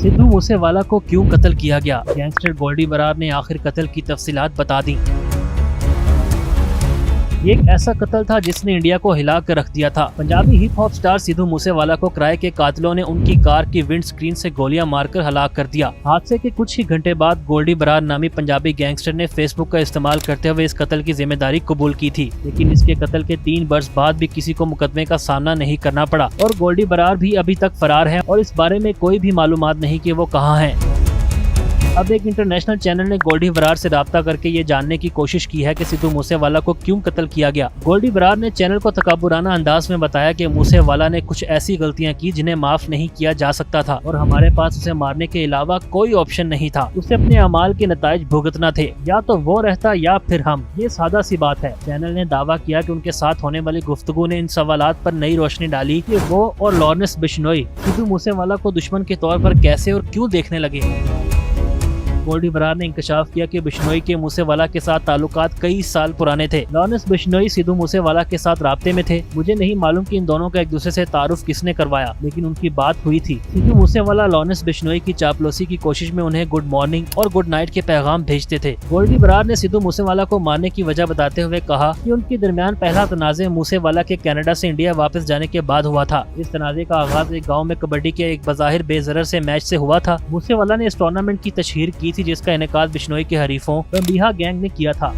सिद्धू मूसेवाला को क्यों कत्ल किया गया, गैंगस्टर गोल्डी बरार ने आखिर कत्ल की तफसीलात बता दी। ये एक ऐसा कत्ल था जिसने इंडिया को हिला कर रख दिया था। Punjabi hip hop star Sidhu Moosewala को किराए के कातिलों ने उनकी कार की विंड स्क्रीन से गोलियां मारकर हलाक कर दिया। हादसे के कुछ ही घंटे बाद गोल्डी बरार नामी पंजाबी गैंगस्टर ने फेसबुक का इस्तेमाल करते हुए इस कत्ल की जिम्मेदारी कबूल की थी, लेकिन इसके कत्ल के 3 वर्ष बाद भी किसी को मुकदमे का सामना नहीं करना पड़ा और गोल्डी बरार भी अभी तक फरार है और इस बारे में कोई भी मालूमात नहीं कि वो कहाँ है। अब एक इंटरनेशनल चैनल ने गोल्डी बरार से राब्ता करके ये जानने की कोशिश की है कि सिद्धू मूसेवाला को क्यों कत्ल किया गया। गोल्डी बरार ने चैनल को तकब्बुराना अंदाज में बताया कि मूसेवाला ने कुछ ऐसी गलतियां की जिन्हें माफ नहीं किया जा सकता था और हमारे पास उसे मारने के अलावा कोई ऑप्शन नहीं था। उसे अपने अमाल के नताइज भुगतना थे, या तो वो रहता या फिर हम। ये सादा सी बात है। चैनल ने दावा किया कि उनके साथ होने वाली गुफ्तगू ने इन सवालात पर नई रोशनी डाली कि वो और लॉरेंस बिश्नोई सिद्धू मूसेवाला को दुश्मन के तौर पर कैसे और क्यों देखने लगे। गोल्डी बरार ने इंकशाफ किया कि बिश्नोई के मूसेवाला के साथ ताल्लुकात कई साल पुराने थे। लॉरेंस बिश्नोई सिद्धू मूसेवाला के साथ राब्ते में थे। मुझे नहीं मालूम कि इन दोनों का एक दूसरे से तारुफ किसने करवाया, लेकिन उनकी बात हुई थी। सिद्धू मूसेवाला लॉरेंस बिश्नोई की चापलूसी की कोशिश में उन्हें गुड मॉर्निंग और गुड नाइट के पैगाम भेजते थे। गोल्डी बरार ने सिद्धू मूसेवाला को मारने की वजह बताते हुए कहा कि उनके दरमियान पहला तनाज़े मूसेवाला के कनाडा से इंडिया वापस जाने के बाद हुआ था। इस तनाज़े का आगाज एक गाँव में कबड्डी के एक बज़ाहिर बेज़रर से मैच से हुआ था। मूसेवाला ने इस टूर्नामेंट की तशहीर की थी जिसका इनेकाद बिश्नोई के हरीफों बम्बिहा गैंग ने किया था।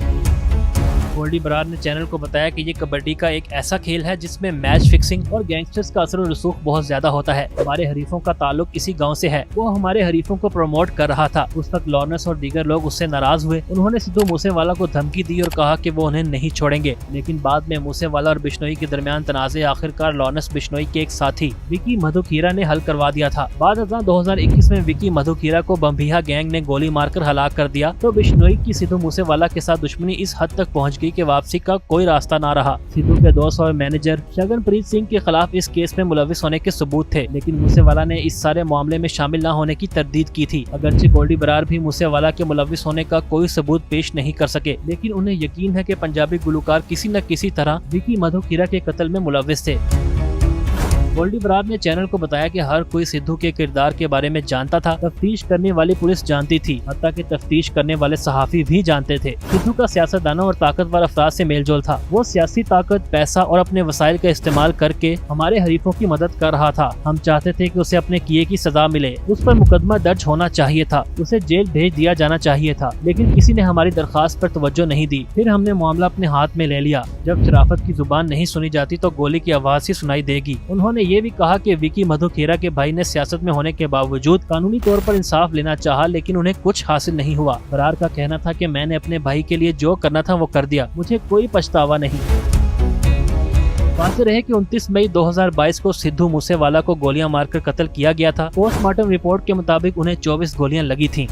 गोल्डी बरार ने चैनल को बताया कि ये कबड्डी का एक ऐसा खेल है जिसमें मैच फिक्सिंग और गैंगस्टर्स का असर और रसूख बहुत ज्यादा होता है। हमारे हरीफों का ताल्लुक इसी गांव से है। वो हमारे हरीफों को प्रमोट कर रहा था। उस वक्त लॉरेंस और दीगर लोग उससे नाराज हुए। उन्होंने सिद्धू मूसेवाला को धमकी दी और कहा कि वो उन्हें नहीं छोड़ेंगे, लेकिन बाद में मूसेवाला और बिश्नोई के दरमियान तनाज़े आखिरकार लॉरेंस बिश्नोई के एक साथी विकी मधुकीरा ने हल करवा दिया था। बाद 2021 में विकी मधुकीरा को बम्बिहा गैंग ने गोली मारकर हलाक कर दिया तो बिश्नोई की सिद्धू मूसेवाला के साथ दुश्मनी इस हद तक पहुँच गई कि वापसी का कोई रास्ता ना रहा। सिद्धू के दोस्त और मैनेजर शगनप्रीत सिंह के खिलाफ इस केस में मुलविस होने के सबूत थे, लेकिन मूसेवाला ने इस सारे मामले में शामिल न होने की तरदीद की थी। अगरचे गोल्डी बरार भी मूसेवाला के मुलविस होने का कोई सबूत पेश नहीं कर सके, लेकिन उन्हें यकीन है कि पंजाबी गुलकार किसी न किसी तरह विकी मधुकीरा के कत्ल में मुलविस थे। गोल्डी बरार ने चैनल को बताया कि हर कोई सिद्धू के किरदार के बारे में जानता था। तफ्तीश करने वाली पुलिस जानती थी, हत्ता कि तफ्तीश करने वाले सहाफी भी जानते थे। सिद्धू का सियासतदानों और ताकतवर अफराद से मेलजोल था। वो सियासी ताकत, पैसा और अपने वसाइल का इस्तेमाल करके हमारे हरीफों की मदद कर रहा था। हम चाहते थे कि उसे अपने किए की सजा मिले। उस पर मुकदमा दर्ज होना चाहिए था, उसे जेल भेज दिया जाना चाहिए था, लेकिन किसी ने हमारी दरखास्त पर तवज्जो नहीं दी। फिर हमने मामला अपने हाथ में ले लिया। जब शराफत की जुबान नहीं सुनी जाती तो गोली की आवाज ही सुनाई देगी। उन्होंने ये भी कहा कि विकी मधुकीरा के भाई ने सियासत में होने के बावजूद कानूनी तौर पर इंसाफ लेना चाहा, लेकिन उन्हें कुछ हासिल नहीं हुआ। बरार का कहना था कि मैंने अपने भाई के लिए जो करना था वो कर दिया, मुझे कोई पछतावा नहीं। वाज़ेह रहे कि 29 मई 2022 को सिद्धू मूसेवाला को गोलियां मारकर कत्ल किया गया था। पोस्टमार्टम रिपोर्ट के मुताबिक उन्हें 24 गोलियां लगी थीं।